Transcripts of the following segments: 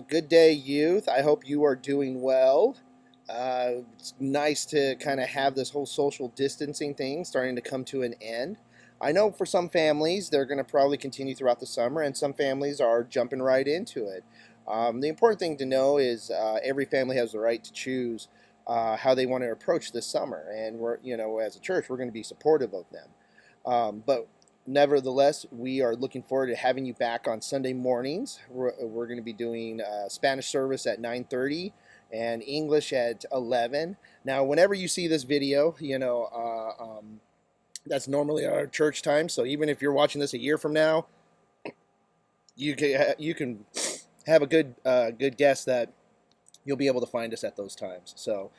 Good day, youth. I hope you are doing well. It's nice to kind of have this whole social distancing thing starting to come to an end. I know for some families, they're going to probably continue throughout the summer, and some families are jumping right into it. The important thing to know is every family has the right to choose how they want to approach this summer, and as a church, we're going to be supportive of them. But nevertheless, we are looking forward to having you back on Sunday mornings. We're going to be doing Spanish service at 9:30 and English at 11. Now, whenever you see this video, that's normally our church time. So even if you're watching this a year from now, you can have a good guess that you'll be able to find us at those times. So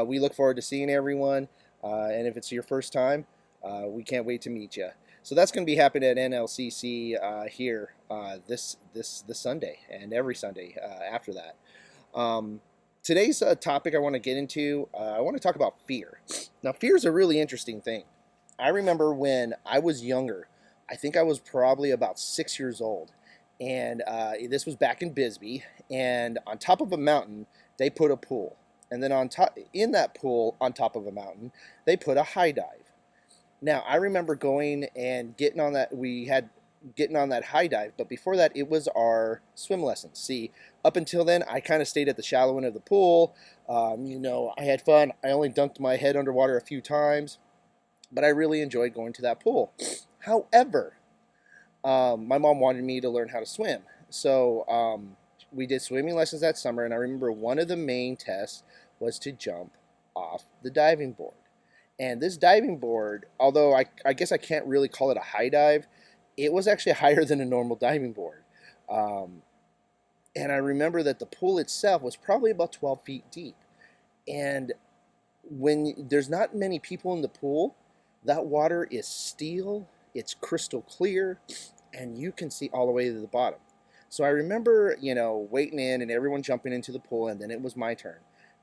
we look forward to seeing everyone. And if it's your first time, we can't wait to meet you. So that's going to be happening at NLCC here this Sunday and every Sunday after that. Today's topic I want to get into, I want to talk about fear. Now, fear is a really interesting thing. I remember when I was younger, I think I was probably about 6 years old, and this was back in Bisbee, and on top of a mountain, they put a pool. And then in that pool, on top of a mountain, they put a high dive. Now, I remember going and getting on that high dive, but before that, it was our swim lessons. See, up until then, I kind of stayed at the shallow end of the pool. I had fun. I only dunked my head underwater a few times, but I really enjoyed going to that pool. However, my mom wanted me to learn how to swim. So we did swimming lessons that summer, and I remember one of the main tests was to jump off the diving board. And this diving board, although I guess I can't really call it a high dive, it was actually higher than a normal diving board. And I remember that the pool itself was probably about 12 feet deep. And when there's not many people in the pool, that water is steel, it's crystal clear, and you can see all the way to the bottom. So I remember, waiting in and everyone jumping into the pool, and then it was my turn.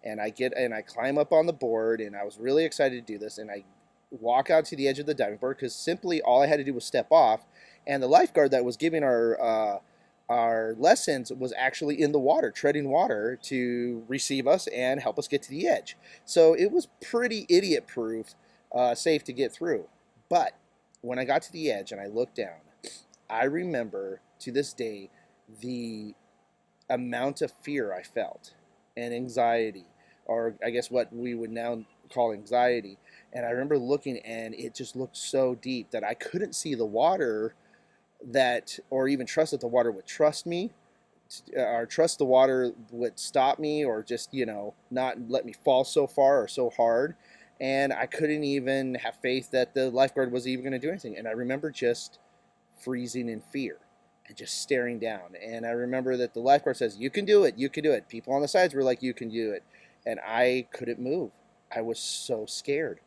And I climb up on the board, and I was really excited to do this, and I walk out to the edge of the diving board because simply all I had to do was step off, and the lifeguard that was giving our lessons was actually in the water, treading water to receive us and help us get to the edge. So it was pretty idiot-proof, safe to get through. But when I got to the edge and I looked down, I remember to this day the amount of fear I felt and anxiety, or I guess what we would now call anxiety. And I remember looking, and it just looked so deep that I couldn't see the water or even trust that the water would trust me, or trust the water would stop me, or just, not let me fall so far or so hard. And I couldn't even have faith that the lifeguard was even going to do anything. And I remember just freezing in fear and just staring down. And I remember that the lifeguard says, "You can do it, you can do it." People on the sides were like, "You can do it." And I couldn't move. I was so scared.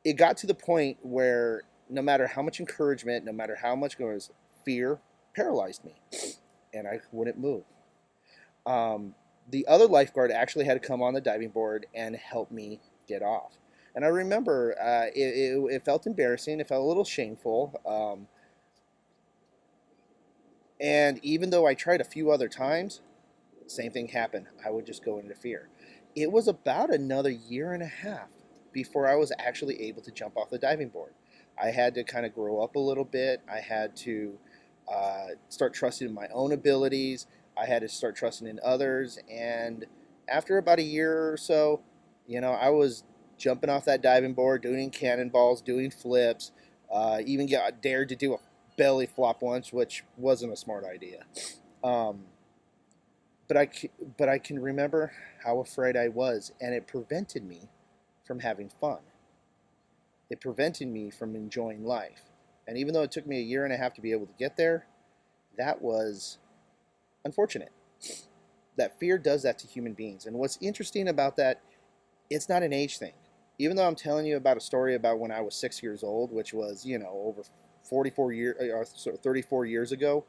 It got to the point where no matter how much encouragement, no matter how much goes, fear paralyzed me, and I wouldn't move. The other lifeguard actually had to come on the diving board and help me get off. And I remember it felt embarrassing. It felt a little shameful. And even though I tried a few other times, same thing happened. I would just go into fear. It was about another year and a half before I was actually able to jump off the diving board. I had to kind of grow up a little bit. I had to start trusting in my own abilities. I had to start trusting in others. And after about a year or so, I was jumping off that diving board, doing cannonballs, doing flips, even got dared to do a belly flop once, which wasn't a smart idea. But I can remember how afraid I was, and it prevented me from having fun. It prevented me from enjoying life. And even though it took me a year and a half to be able to get there, that was unfortunate. That fear does that to human beings. And what's interesting about that, it's not an age thing. Even though I'm telling you about a story about when I was 6 years old, which was, over 44 years, or 34 years ago,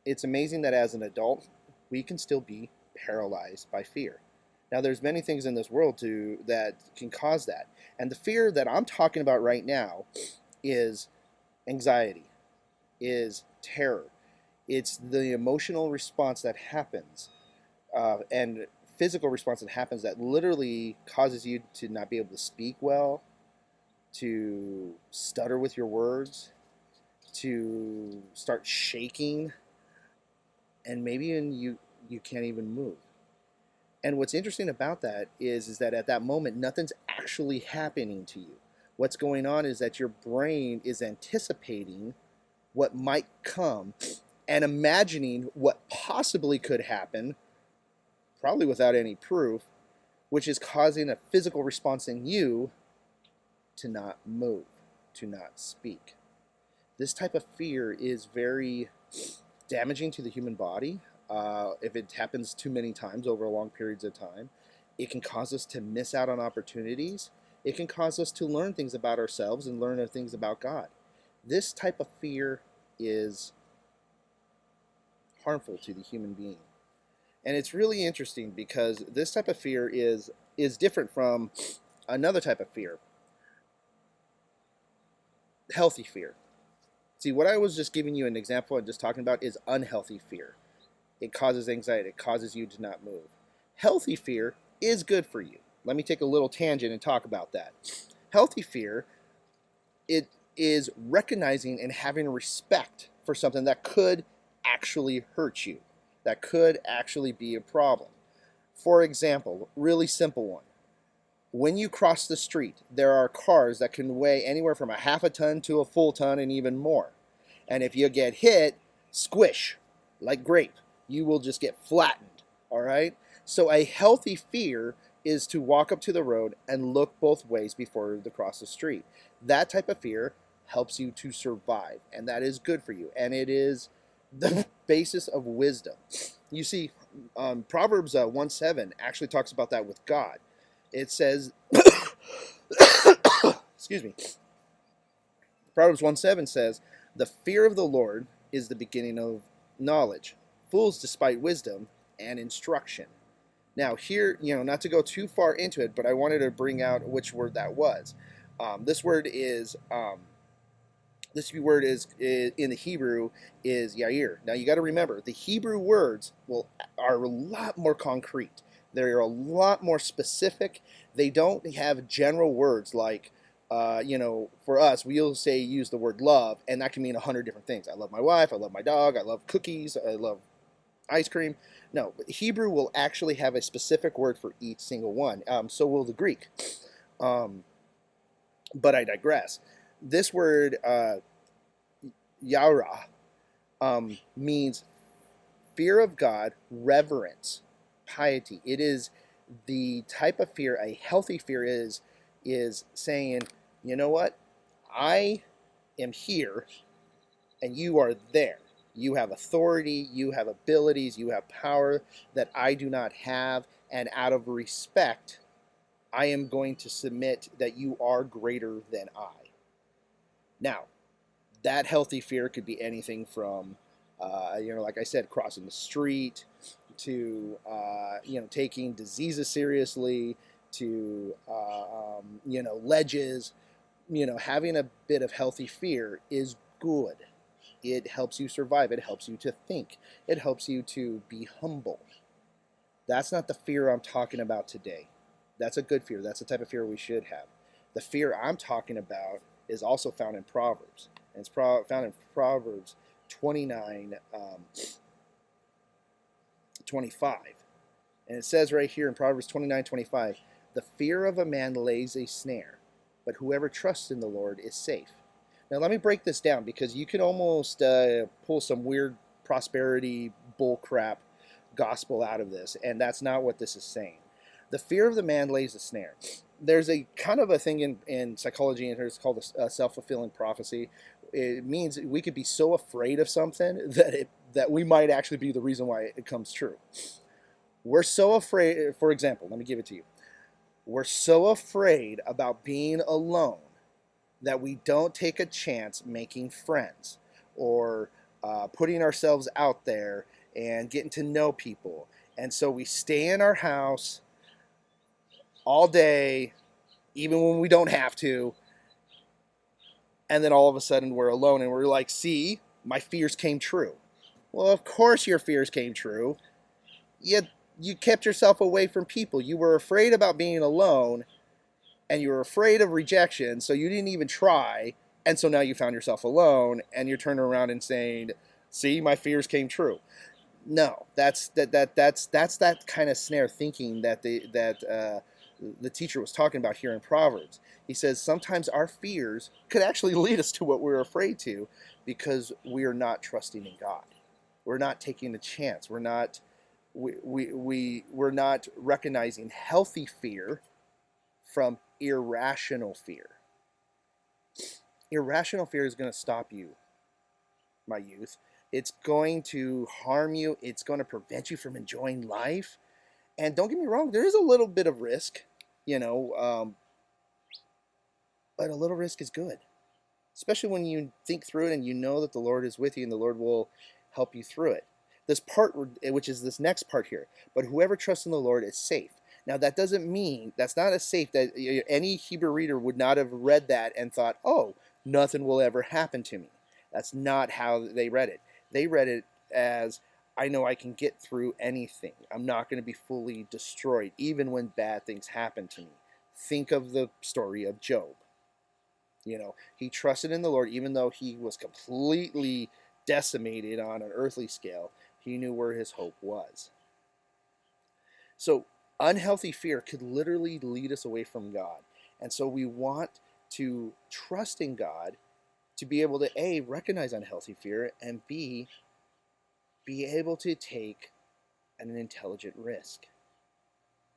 it's amazing that as an adult, we can still be paralyzed by fear. Now, there's many things in this world that can cause that. And the fear that I'm talking about right now is anxiety, is terror, It's the emotional response that happens, and physical response that happens that literally causes you to not be able to speak well, to stutter with your words, to start shaking, and maybe even you can't even move. And what's interesting about that is that at that moment nothing's actually happening to you. What's going on is that your brain is anticipating what might come and imagining what possibly could happen, probably without any proof, which is causing a physical response in you to not move, to not speak. This type of fear is very damaging to the human body. If it happens too many times over long periods of time, it can cause us to miss out on opportunities. It can cause us to learn things about ourselves and learn things about God. This type of fear is harmful to the human being. And it's really interesting because this type of fear is different from another type of fear, healthy fear. See, what I was just giving you an example and just talking about is unhealthy fear. It causes anxiety. It causes you to not move. Healthy fear is good for you. Let me take a little tangent and talk about that. Healthy fear, it is recognizing and having respect for something that could actually hurt you, that could actually be a problem. For example, really simple one. When you cross the street, there are cars that can weigh anywhere from a half a ton to a full ton and even more. And if you get hit, squish, like grape, you will just get flattened, all right? So a healthy fear is to walk up to the road and look both ways before you cross the street. That type of fear helps you to survive, and that is good for you, and it is the basis of wisdom. You see, Proverbs 1:7 actually talks about that with God. It says, excuse me, Proverbs 1:7 says, the fear of the Lord is the beginning of knowledge. Fools despise wisdom and instruction. Now here, not to go too far into it, but I wanted to bring out which word that was. This word is in the Hebrew is yair. Now you got to remember the Hebrew words are a lot more concrete. They're a lot more specific. They don't have general words like for us, we'll use the word love, and that can mean 100 different things. I love my wife. I love my dog. I love cookies. I love ice cream. No, Hebrew will actually have a specific word for each single one. So will the Greek. But I digress. This word, yara, means fear of God, reverence, piety. It is the type of fear, a healthy fear is saying, you know what? I am here and you are there. You have authority, you have abilities, you have power that I do not have, and out of respect, I am going to submit that you are greater than I. Now, that healthy fear could be anything from, like I said, crossing the street, to, taking diseases seriously, to, ledges. Having a bit of healthy fear is good. It helps you survive. It helps you to think. It helps you to be humble. That's not the fear I'm talking about today. That's a good fear. That's the type of fear we should have. The fear I'm talking about is also found in Proverbs. And it's found in Proverbs 29, 25. And it says right here in Proverbs 29:25, the fear of a man lays a snare, but whoever trusts in the Lord is safe. Now let me break this down because you can almost pull some weird prosperity bullcrap gospel out of this, and that's not what this is saying. The fear of the man lays a snare. There's a kind of a thing in psychology, and it's called a self-fulfilling prophecy. It means we could be so afraid of something that we might actually be the reason why it comes true. We're so afraid, for example, let me give it to you. We're so afraid about being alone that we don't take a chance making friends or putting ourselves out there and getting to know people. And so we stay in our house all day, even when we don't have to. And then all of a sudden we're alone and we're like, see, my fears came true. Well, of course your fears came true. Yet you kept yourself away from people. You were afraid about being alone, and you were afraid of rejection, so you didn't even try. And so now you found yourself alone, and you're turning around and saying, "See, my fears came true." No, that's that kind of snare thinking that the teacher was talking about here in Proverbs. He says sometimes our fears could actually lead us to what we're afraid to, because we are not trusting in God. We're not taking a chance. We're not recognizing healthy fear from irrational fear. Irrational fear is going to stop you, my youth. It's going to harm you. It's going to prevent you from enjoying life. And don't get me wrong, there is a little bit of risk, you know, but a little risk is good, especially when you think through it and you know that the Lord is with you and the Lord will help you through it. This part, which is this next part here, but whoever trusts in the Lord is safe. Now, that doesn't mean that's not a safe that any Hebrew reader would not have read that and thought, oh, nothing will ever happen to me. That's not how they read it. They read it as, I know I can get through anything. I'm not going to be fully destroyed, even when bad things happen to me. Think of the story of Job. You know, he trusted in the Lord, even though he was completely decimated on an earthly scale. He knew where his hope was. So, unhealthy fear could literally lead us away from God. And so, we want to trust in God to be able to A, recognize unhealthy fear, and B, be able to take an intelligent risk.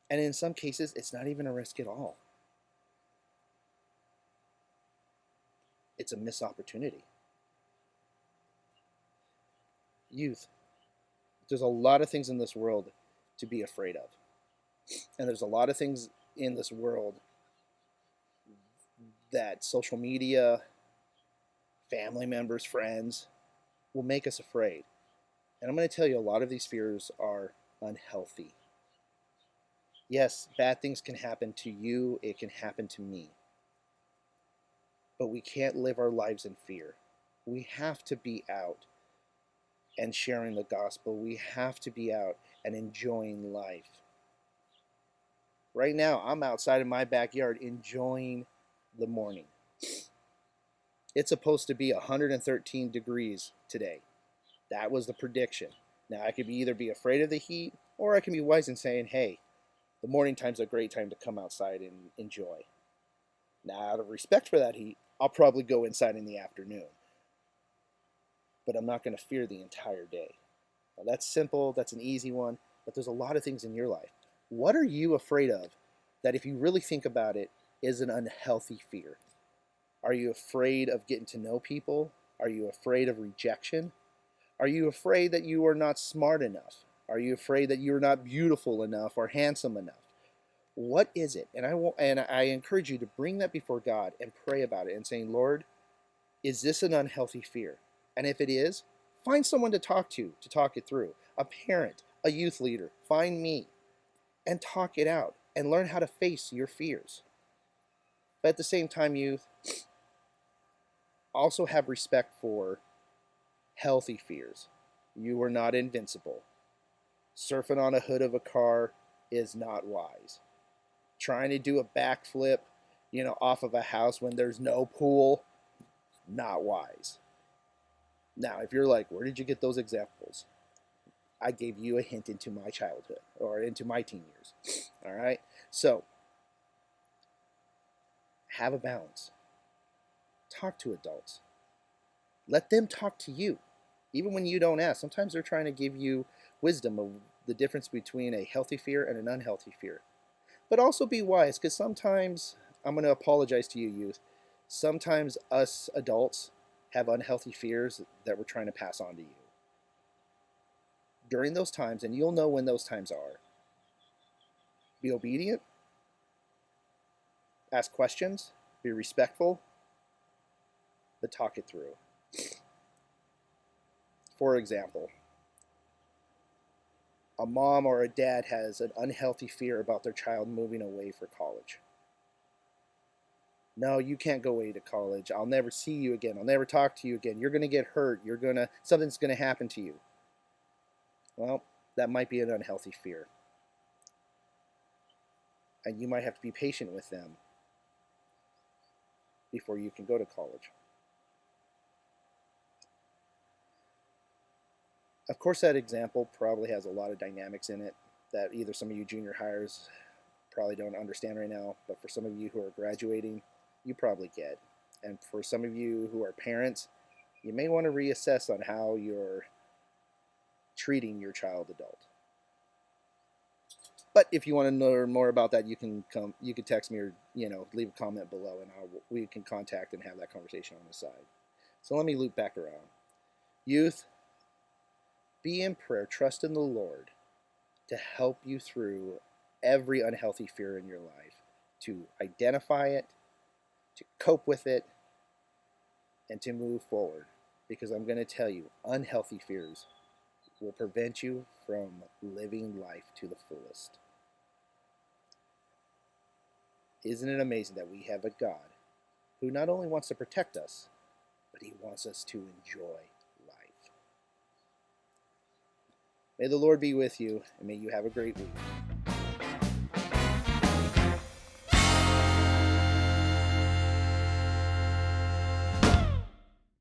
And in some cases, it's not even a risk at all, it's a missed opportunity. Youth, there's a lot of things in this world to be afraid of. And there's a lot of things in this world that social media, family members, friends will make us afraid. And I'm going to tell you, a lot of these fears are unhealthy. Yes, bad things can happen to you, it can happen to me. But we can't live our lives in fear. We have to be out and sharing the gospel. We have to be out and enjoying life. Right now, I'm outside in my backyard enjoying the morning. It's supposed to be 113 degrees today. That was the prediction. Now, I could either be afraid of the heat, or I can be wise in saying, hey, the morning time's a great time to come outside and enjoy. Now, out of respect for that heat, I'll probably go inside in the afternoon. But I'm not going to fear the entire day. Now, that's simple, that's an easy one, but there's a lot of things in your life. What are you afraid of that, if you really think about it, is an unhealthy fear? Are you afraid of getting to know people? Are you afraid of rejection? Are you afraid that you are not smart enough? Are you afraid that you're not beautiful enough or handsome enough? What is it? And I encourage you to bring that before God and pray about it and saying, Lord, is this an unhealthy fear? And if it is, find someone to talk it through. A parent, a youth leader, find me and talk it out and learn how to face your fears. But at the same time, youth, also have respect for healthy fears. You are not invincible. Surfing on a hood of a car is not wise. Trying to do a backflip, off of a house when there's no pool, not wise. Now, if you're like, where did you get those examples? I gave you a hint into my childhood or into my teen years. All right? So, have a balance. Talk to adults. Let them talk to you. Even when you don't ask, sometimes they're trying to give you wisdom of the difference between a healthy fear and an unhealthy fear. But also be wise, because sometimes, I'm going to apologize to you, youth, sometimes us adults have unhealthy fears that we're trying to pass on to you. During those times, and you'll know when those times are, be obedient, ask questions, be respectful, but talk it through. For example, a mom or a dad has an unhealthy fear about their child moving away for college. No, you can't go away to college. I'll never see you again. I'll never talk to you again. You're going to get hurt. Something's going to happen to you. well, that might be an unhealthy fear. And you might have to be patient with them before you can go to college. Of course, that example probably has a lot of dynamics in it that either some of you junior hires probably don't understand right now, but for some of you who are graduating, you probably get. And for some of you who are parents, you may want to reassess on how you're treating your child adult. But if you want to know more about that, you can text me or leave a comment below, and we can contact and have that conversation on the side. So let me loop back around. Youth, be in prayer, trust in the Lord to help you through every unhealthy fear in your life, to identify it, to cope with it, and to move forward. Because I'm going to tell you, unhealthy fears will prevent you from living life to the fullest. Isn't it amazing that we have a God who not only wants to protect us, but he wants us to enjoy life? May the Lord be with you, and may you have a great week.